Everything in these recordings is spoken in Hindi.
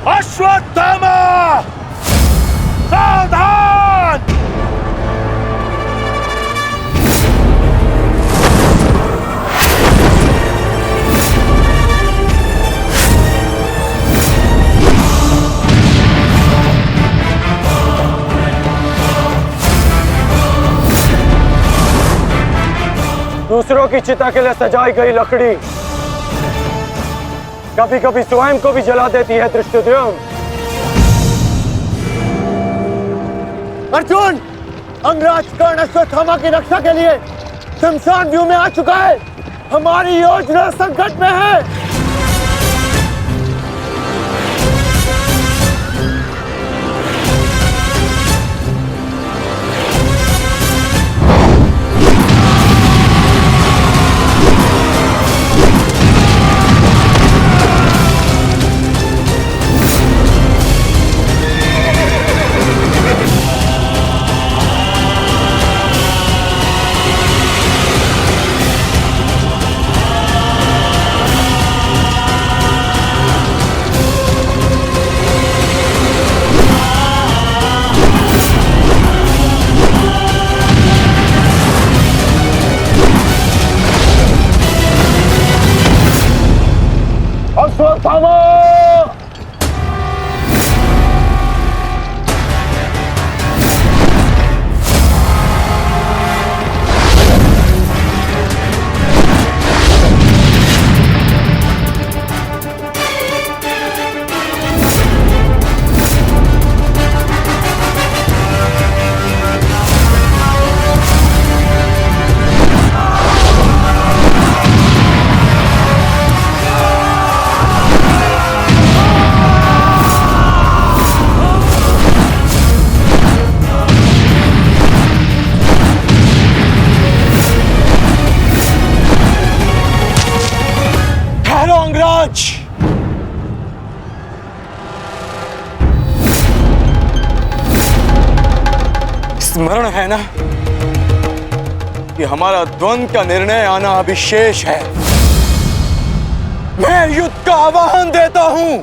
अश्वत्थामा सावधान। दूसरों की चिता के लिए सजाई गई लकड़ी कभी कभी स्वयं को भी जला देती है धृष्टद्युम्न। अर्जुन, अंगराज कर्ण अश्वत्थामा की रक्षा के लिए शमशान व्यू में आ चुका है। हमारी योजना संकट में है। अश्वत्थामा! स्मरण है ना कि हमारा द्वंद्व का निर्णय आना अभिशेष है। मैं युद्ध का आह्वान देता हूं।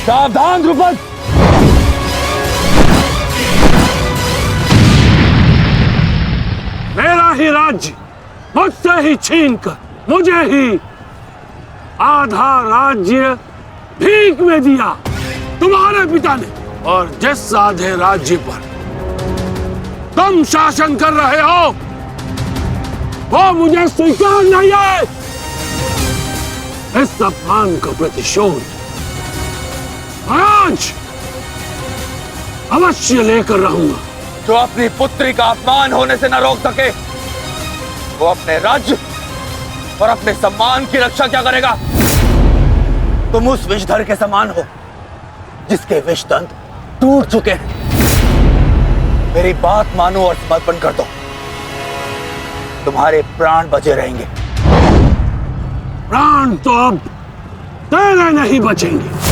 सावधान द्रुपद! मेरा ही राज्य मुझसे ही छीनकर मुझे ही आधा राज्य भीख में दिया तुम्हारे पिता ने, और जिस आधे राज्य पर तुम शासन कर रहे हो वो मुझे स्वीकार नहीं है। इस अपमान का प्रतिशोध आज अवश्य लेकर रहूंगा। जो अपनी पुत्री का अपमान होने से न रोक सके वो अपने राज्य और अपने सम्मान की रक्षा क्या करेगा? तुम उस विषधर के समान हो जिसके विषदंत टूट चुके हैं। मेरी बात मानो और समर्पण कर दो, तुम्हारे प्राण बचे रहेंगे। प्राण तो अब तेरे नहीं बचेंगे।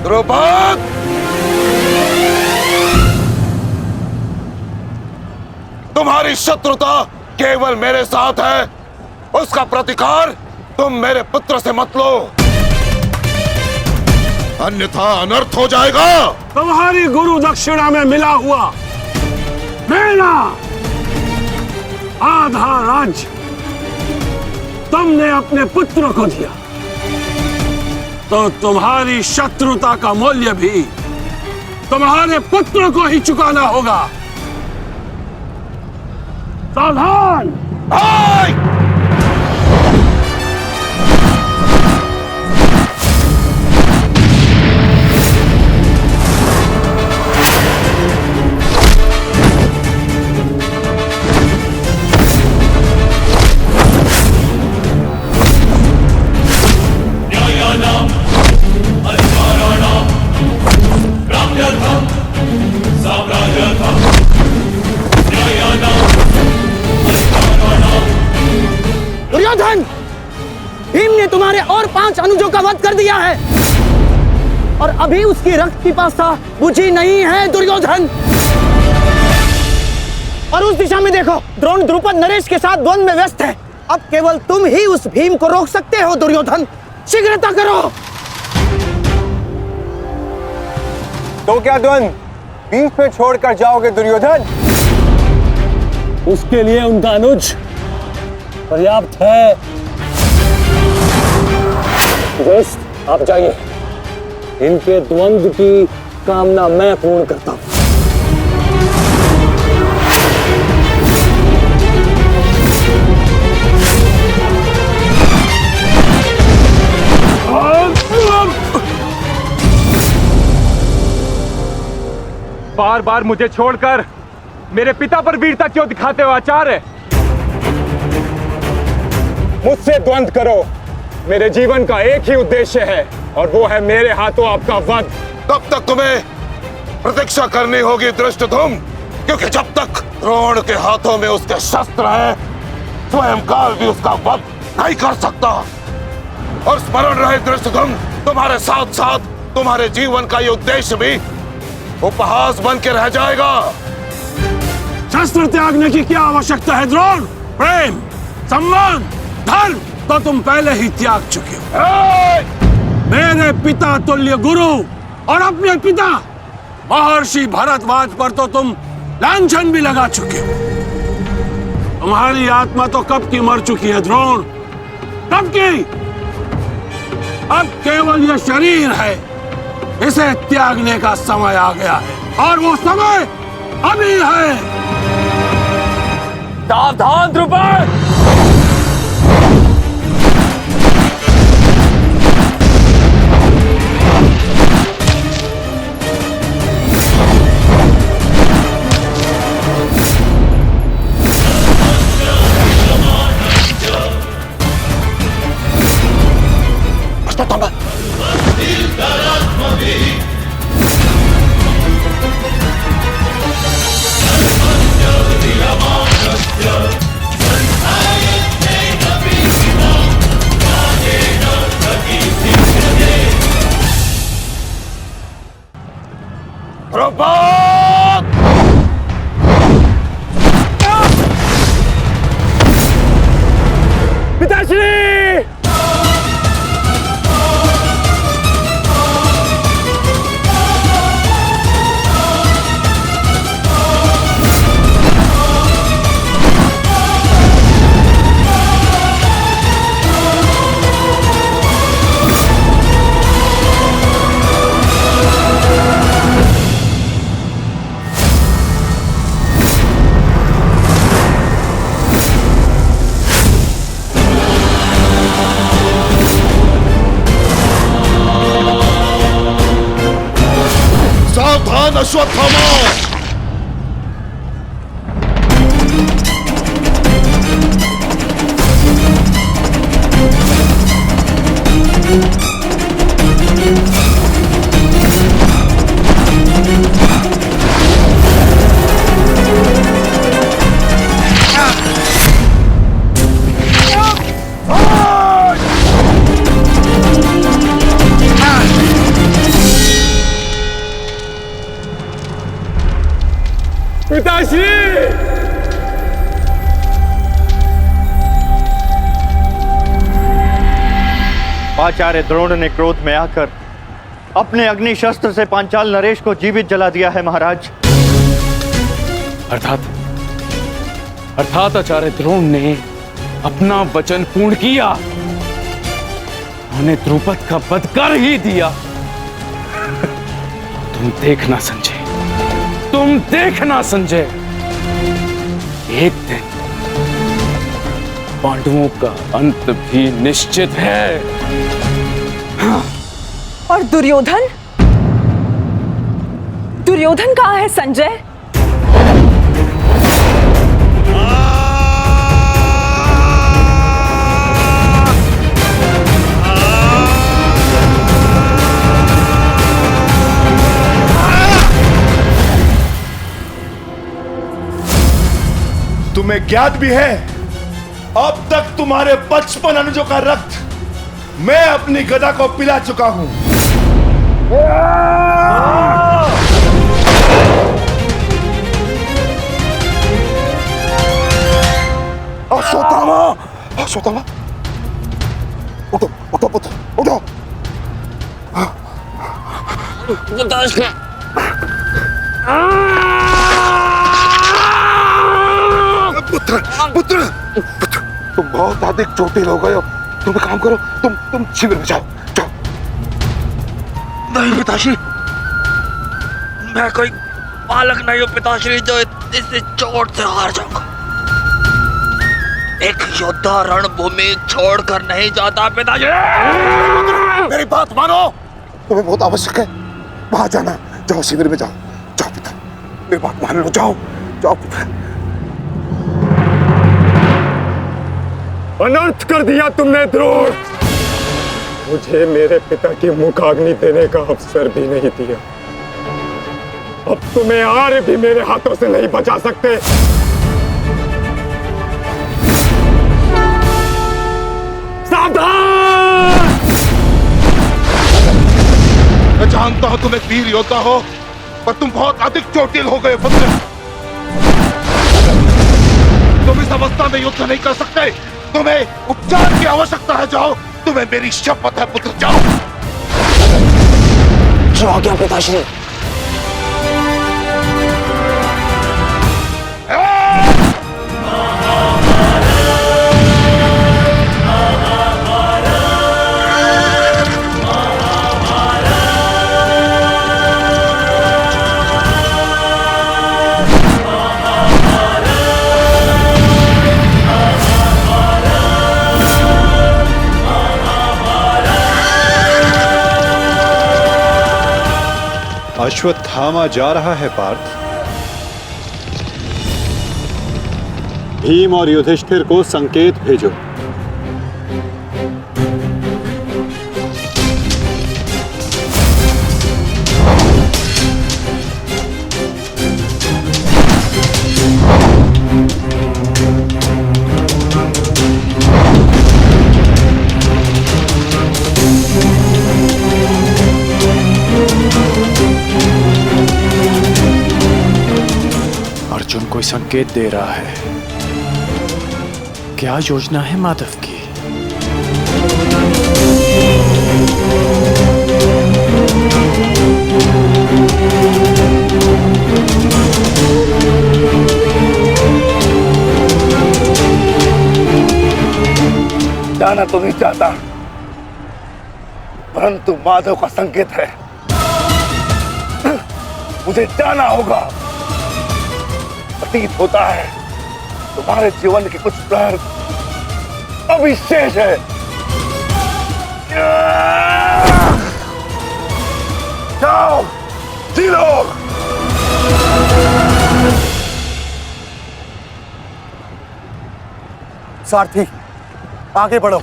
द्रुपद, तुम्हारी शत्रुता केवल मेरे साथ है, उसका प्रतिकार तुम मेरे पुत्र से मत लो, अन्यथा अनर्थ हो जाएगा। तुम्हारी गुरु दक्षिणा में मिला हुआ मेरा आधा राज्य तुमने अपने पुत्र को दिया, तो तुम्हारी शत्रुता का मूल्य भी तुम्हारे पुत्र को ही चुकाना होगा। सावधान! दुर्योधन, भीम ने तुम्हारे और 5 अनुजों का वध कर दिया है और अभी उसकी रक्त पिपासा बुझी नहीं है दुर्योधन। और उस दिशा में देखो, द्रोण द्रुपद नरेश के साथ द्वंद्व में व्यस्त है। अब केवल तुम ही उस भीम को रोक सकते हो दुर्योधन, शीघ्रता करो। तो क्या द्वंद्व बीच में छोड़कर जाओगे दुर्योधन? उसके लिए उनका अनुज पर्याप्त है। दोस्त, आप जाइए, इनके द्वंद्व की कामना मैं पूर्ण करता हूं। बार बार मुझे छोड़कर मेरे पिता पर वीरता क्यों दिखाते हो आचार्य? मुझसे द्वंद्व करो, मेरे जीवन का एक ही उद्देश्य है और वो है मेरे हाथों आपका वध। तब तक तुम्हें प्रतीक्षा करनी होगी धृष्टद्युम्न, क्योंकि जब तक द्रोण के हाथों में उसके शस्त्र है, स्वयं काल भी उसका वध नहीं कर सकता। और स्मरण रहे धृष्टद्युम्न, तुम्हारे साथ साथ तुम्हारे जीवन का ये उद्देश्य भी उपहास बन के रह जाएगा। शस्त्र त्यागने की क्या आवश्यकता है द्रोण? प्रेम, सम्मान, धर्म तो तुम पहले ही त्याग चुके हो। मेरे पिता तुल्य गुरु और अपने पिता महर्षि भरद्वाज पर तो तुम लांछन भी लगा चुके हो। तुम्हारी आत्मा तो कब की मर चुकी है द्रोण, कब की। अब केवल यह शरीर है, इसे त्यागने का समय आ गया है और वो समय अभी है। सावधान द्रुपद! अश्वत्थामा! पिताश्री! आचार्य द्रोण ने क्रोध में आकर अपने अग्नि शस्त्र से पांचाल नरेश को जीवित जला दिया है महाराज। अर्थात आचार्य द्रोण ने अपना वचन पूर्ण किया, उन्हें द्रुपद का वध कर ही दिया। तुम देखना संजय, तुम देखना संजय, एक दिन पांडवों का अंत भी निश्चित है। और दुर्योधन? दुर्योधन कहाँ है संजय? तुम्हें ज्ञात भी है, अब तक तुम्हारे 55 अनुजों का रक्त मैं अपनी गदा को पिला चुका हूं। अश्वत्थामा, अश्वत्थामा, उठो उठो पुत्र, उठो। पुत्र पुत्र पुत्र, तुम बहुत अधिक चोटिल हो गए हो। तुम एक काम करो, तुम शिविर में जाओ, जाओ। नहीं पिताश्री, मैं कोई बालक नहीं हूँ पिताश्री जो इस चोट से हार जाऊंगा। एक योद्धा रणभूमि छोड़कर नहीं जाता पिताश्री। मेरी बात मानो, तुम्हें बहुत आवश्यक है, वहां जाना। जाओ शिविर में जाओ, जाओ पुत्र, मेरी बात मान लो, जाओ जाओ पुत्र। अनर्थ कर दिया तुमने द्रोण। मुझे मेरे पिता की मुखाग्नि देने का अवसर भी नहीं दिया। अब तुम्हें आर्य भी मेरे हाथों से नहीं बचा सकते। सावधान! मैं जानता हूं तुम एक वीर योद्धा हो, पर तुम बहुत अधिक चोटिल हो गए पुत्र। तुम इस अवस्था में युद्ध नहीं कर सकते, तुम्हें उपचार की आवश्यकता है। जाओ, तुम्हें मेरी शपथ है पुत्र, जाओ। जो आज्ञा पिताश्री। अश्वत्थामा जा रहा है पार्थ। भीम और युधिष्ठिर को संकेत भेजो। अर्जुन कोई संकेत दे रहा है। क्या योजना है माधव की? जाना तो नहीं चाहता, परंतु माधव का संकेत है, मुझे जाना होगा। प्रतीत होता है तुम्हारे जीवन के कुछ प्रहर अभी शेष है। जाओ, जी लो। सारथी, आगे बढ़ो।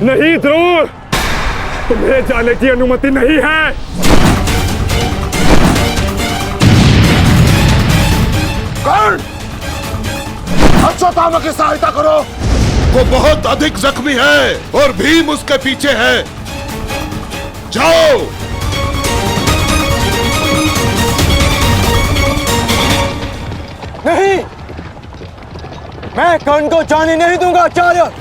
नहीं द्रोण, तुम्हें जाने की अनुमति नहीं है। कर्ण, अश्वत्थामा की सहायता करो। वो बहुत अधिक जख्मी है और भीम उसके पीछे है। जाओ। नहीं, मैं कर्ण को जाने नहीं दूंगा आचार्य।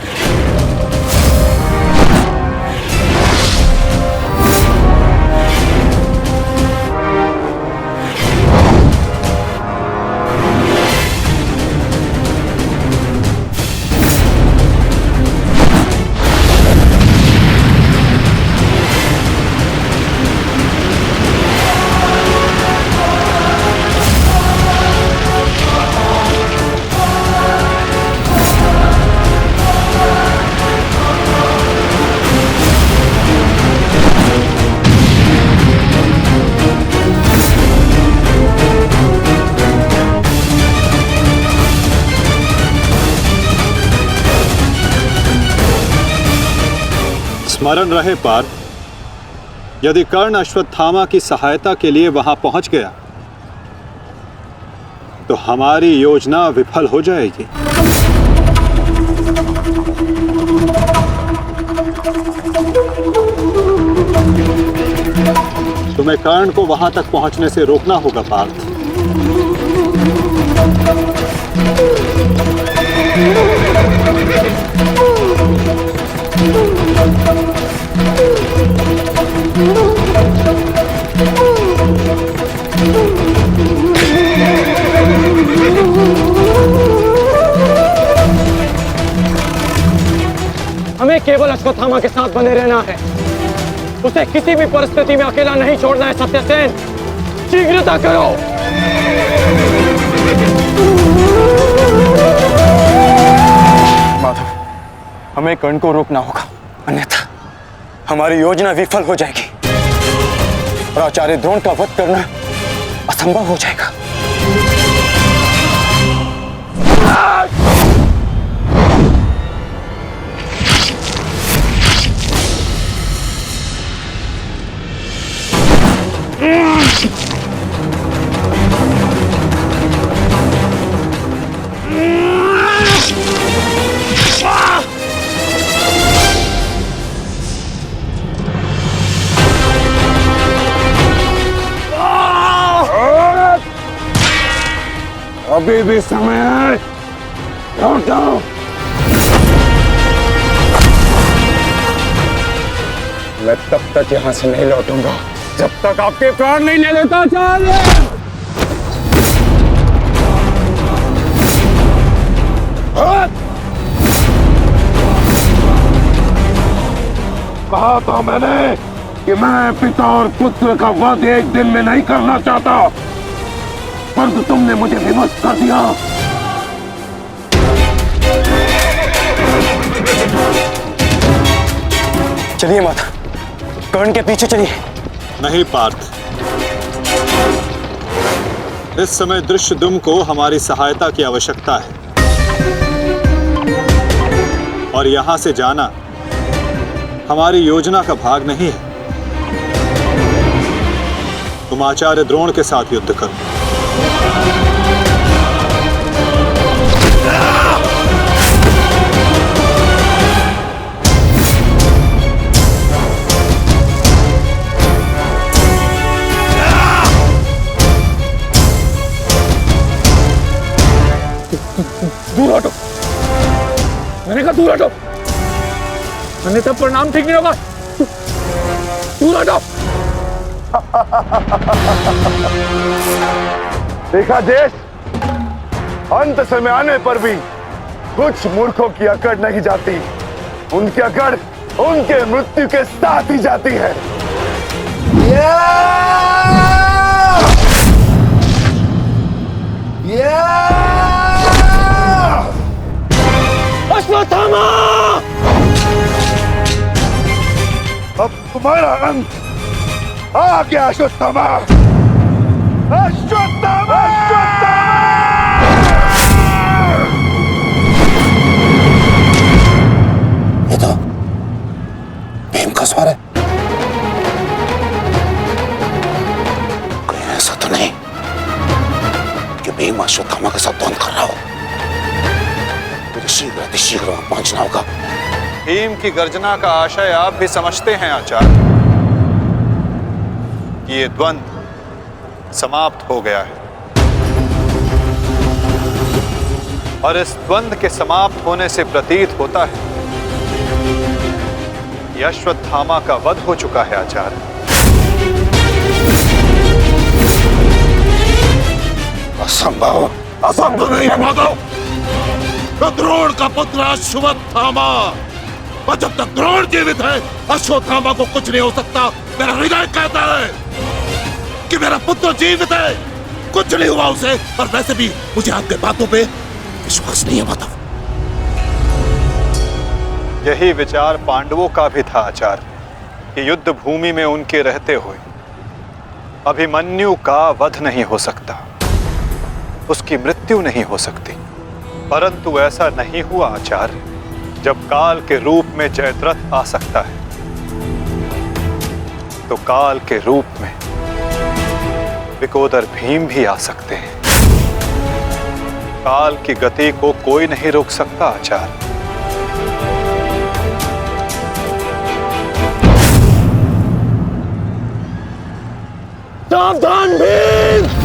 स्मरण रहे पार्थ, यदि कर्ण अश्वत्थामा की सहायता के लिए वहां पहुंच गया तो हमारी योजना विफल हो जाएगी। तुम्हें कर्ण को वहां तक पहुंचने से रोकना होगा पार्थ। हमें केवल अश्वत्थामा के साथ बने रहना है। उसे किसी भी परिस्थिति में अकेला नहीं छोड़ना है। सत्यसेन, शीघ्रता करो। माधव, हमें कर्ण को रोकना होगा, अन्यथा हमारी योजना विफल हो जाएगी और आचार्य द्रोण का वध करना असंभव हो जाएगा। अभी भी समय है, लौट जाओ। मैं तब तक यहां से नहीं लौटूंगा जब तक आपके प्राण नहीं ले लेता आचार्य। कहा था मैंने कि मैं पिता और पुत्र का वध एक दिन में नहीं करना चाहता, परंतु तुमने मुझे विवश कर दिया। चलिए माता, कर्ण के पीछे चलिए। नहीं पार्थ, इस समय दृश्यद्युम्न को हमारी सहायता की आवश्यकता है और यहां से जाना हमारी योजना का भाग नहीं है। तुम आचार्य द्रोण के साथ युद्ध करो। दूर हटो, मैंने कहा दूर हटो, अन्यथा परिणाम ठीक नहीं होगा। दूर हटो। देखा देश, अंत समय आने पर भी कुछ मूर्खों की अकड़ नहीं जाती, उनकी अकड़ उनके मृत्यु के साथ ही जाती है। अश्वत्थामा! अब तुम्हारा अंत आ गया अश्वत्थामा। अश्वत्थामा! ये तो भीम का स्वर है। कहीं ऐसा तो नहीं कि भीम अश्वत्थामा के साथ द्वंद्व कर रहा हो। मुझे शीघ्र वहां पहुंचना होगा। भीम की गर्जना का आशय आप भी समझते हैं आचार्य कि ये द्वंद्व समाप्त हो गया है और इस द्वंद्व के समाप्त होने से प्रतीत होता है कि अश्वत्थामा का वध हो चुका है आचार्य। असंभव, असंभव नहीं है माधव। द्रोण का पुत्र अश्वत्थामा, और जब तक द्रोण जीवित है अश्वत्थामा को कुछ नहीं हो सकता। मेरा हृदय कहता है कि मेरा पुत्र जीवित है, कुछ नहीं हुआ उसे। और वैसे भी मुझे आपके बातों पे विश्वास नहीं है माधव। यही विचार पांडवों का भी था आचार्य कि युद्ध भूमि में उनके रहते हुए अभिमन्यु का वध नहीं हो सकता, उसकी मृत्यु नहीं हो सकती। परंतु ऐसा नहीं हुआ आचार्य। जब काल के रूप में जयद्रथ आ सकता है तो काल के रूप में विकोदर भीम भी आ सकते हैं। काल की गति को कोई नहीं रोक सकता आचार्य। सावधान भीम!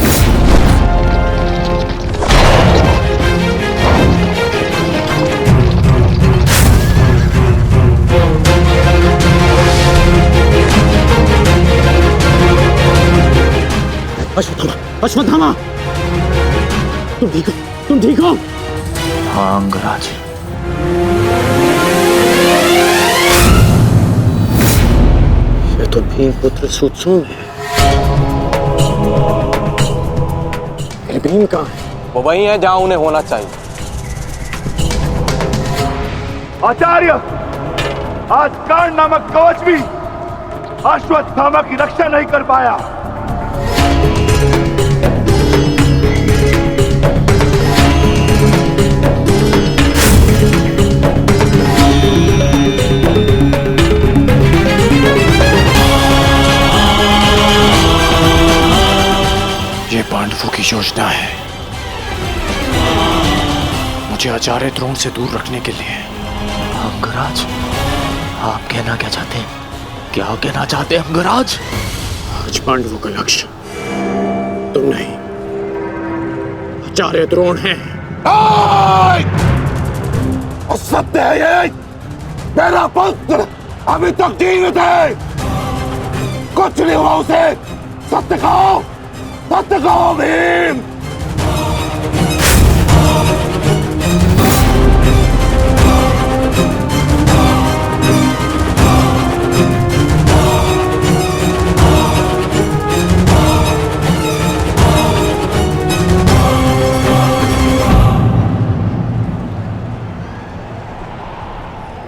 अश्वत्थामा, अश्वत्थामा, तुम ठीक हो? तुम ठीक हो? हाँ अंगराज। ये तो भीम पुत्र सुत्सुंग है। ये भीम कहाँ है? वो वही है जहां उन्हें होना चाहिए। आचार्य, आज कर्ण नामक कवच भी अश्वत्थामा की रक्षा नहीं कर पाया। ये पांडवों की योजना है, मुझे आचार्य द्रोण से दूर रखने के लिए। अंगराज, आप कहना क्या चाहते हैं? क्या कहना चाहते हैं अंगराज? आज पांडवों का लक्ष्य तुम नहीं, आचार्य द्रोण है। और सत्य है ये, मेरा पुत्र अभी तक जीवित है, कुछ नहीं हुआ उसे। सत्य कहो, सत्य कहो भीम।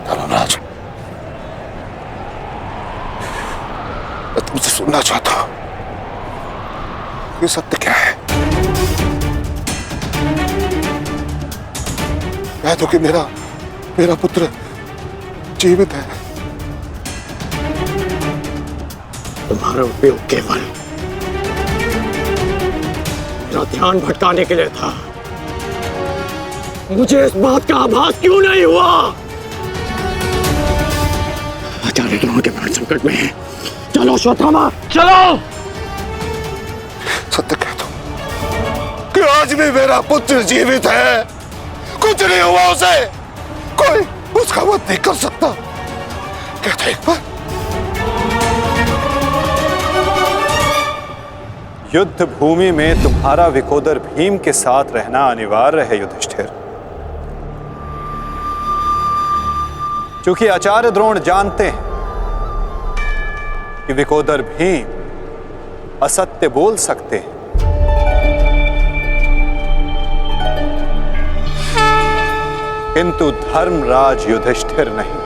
धर्मराज, मैं तुमसे सुनना चाहता हूं, ये सत्य क्या है? कह दो कि मेरा पुत्र जीवित है। तुम्हारा उपयोग केवल मेरा ध्यान भटकाने के लिए था। मुझे इस बात का आभास क्यों नहीं हुआ? आचार्य द्रोण के प्राण संकट में है। चलो अश्वत्थामा, चलो। सत्य कह दो कि आज भी मेरा पुत्र जीवित है, कुछ नहीं हुआ उसे, कोई उसका वध नहीं कर सकता। कहते एक बार। युद्ध भूमि में तुम्हारा विकोदर भीम के साथ रहना अनिवार्य है युधिष्ठिर, क्योंकि आचार्य द्रोण जानते हैं कि विकोदर भीम असत्य बोल सकते हैं, किंतु धर्मराज युधिष्ठिर नहीं।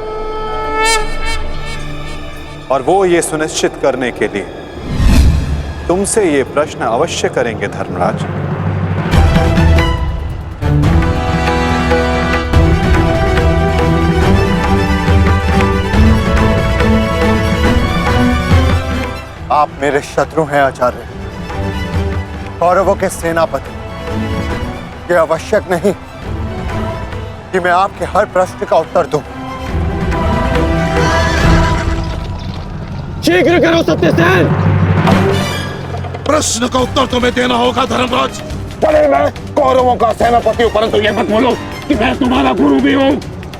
और वो ये सुनिश्चित करने के लिए तुमसे ये प्रश्न अवश्य करेंगे धर्मराज। आप मेरे शत्रु हैं आचार्य, कौरवों के सेनापति। ये आवश्यक नहीं कि मैं आपके हर प्रश्न का उत्तर दूं। शीघ्र करो सत्यसेन। प्रश्न का उत्तर तुम्हें देना होगा धर्मराज। भले मैं कौरवों का सेनापति हूं, परंतु ये मत बोलो कि मैं तुम्हारा गुरु भी हूं।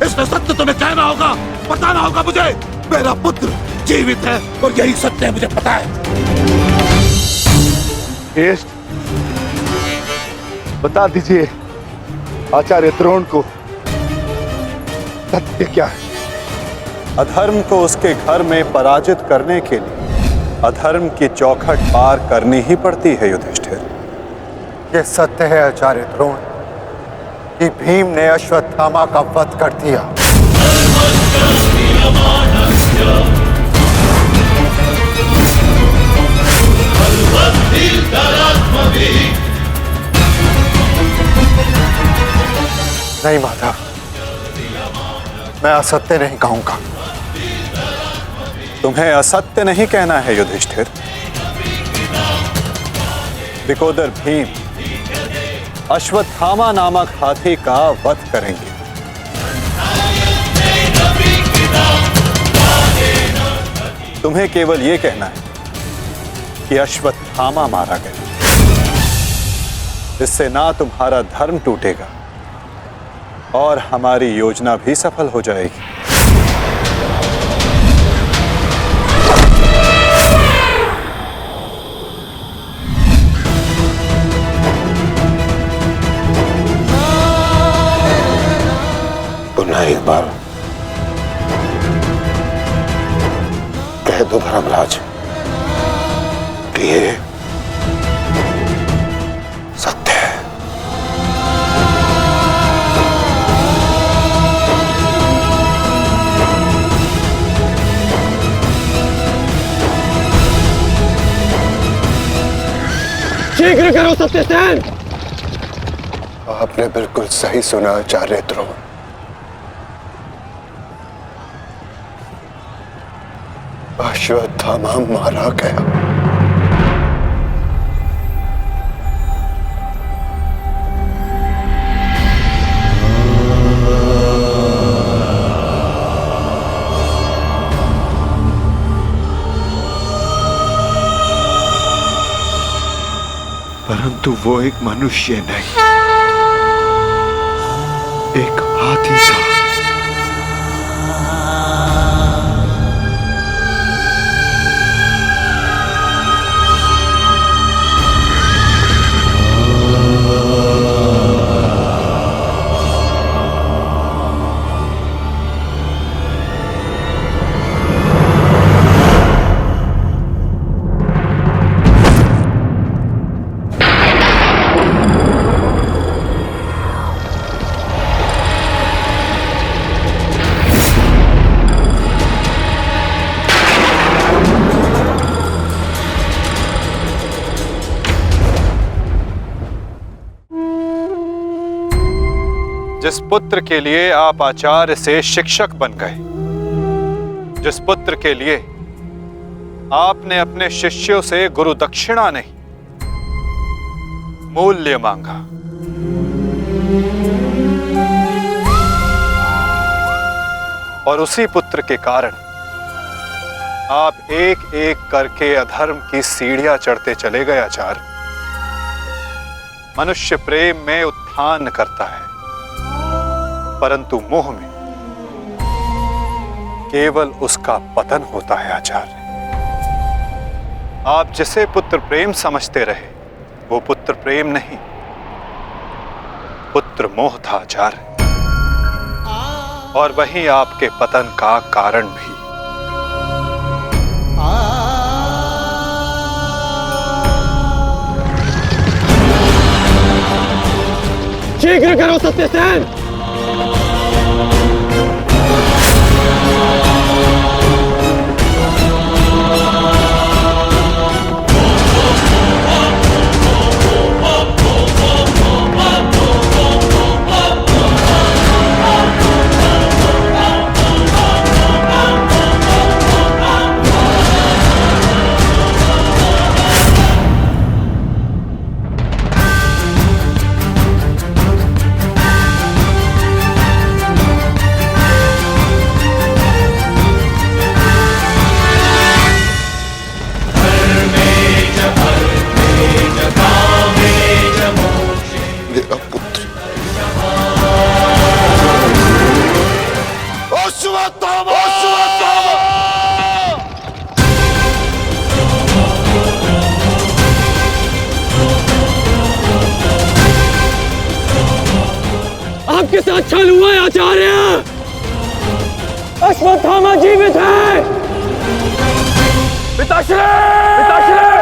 इसमें सत्य तुम्हें कहना होगा, बताना होगा मुझे। मेरा पुत्र जीवित है और यही सत्य है, मुझे पता है। श्रेष्ठ, बता दीजिए आचार्य द्रोण को सत्य क्या है? अधर्म को उसके घर में पराजित करने के लिए अधर्म की चौखट पार करनी ही पड़ती है युधिष्ठिर। ये सत्य है आचार्य द्रोण कि भीम ने अश्वत्थामा का वध कर दिया। नहीं माधव, मैं असत्य नहीं कहूंगा। तुम्हें असत्य नहीं कहना है युधिष्ठिर। विकोदर भीम अश्वत्थामा नामक हाथी का वध करेंगे। तुम्हें केवल यह कहना है कि अश्वत्थामा मारा गया। इससे ना तुम्हारा धर्म टूटेगा और हमारी योजना भी सफल हो जाएगी। पुनः एक बार कह दो धर्मराज कि ये सत्य है। शीघ्र करो सत्यसेन। आपने बिल्कुल सही सुना आचार्य द्रोण। अश्वत्थामा मारा गया। परंतु वो एक मनुष्य नहीं, एक हाथी था। जिस पुत्र के लिए आप आचार्य से शिक्षक बन गए, जिस पुत्र के लिए आपने अपने शिष्यों से गुरु दक्षिणा नहीं मूल्य मांगा, और उसी पुत्र के कारण आप एक एक करके अधर्म की सीढ़ियां चढ़ते चले गए आचार्य। मनुष्य प्रेम में उत्थान करता है, परंतु मोह में केवल उसका पतन होता है आचार्य। आप जिसे पुत्र प्रेम समझते रहे वो पुत्र प्रेम नहीं, पुत्र मोह था आचार्य, और वही आपके पतन का कारण भी। शीघ्र करो सत्यसेन। आपके साथ छल हुआ है आचार्य। अश्वत्थामा जीवित है। पिताश्री! पिताश्री!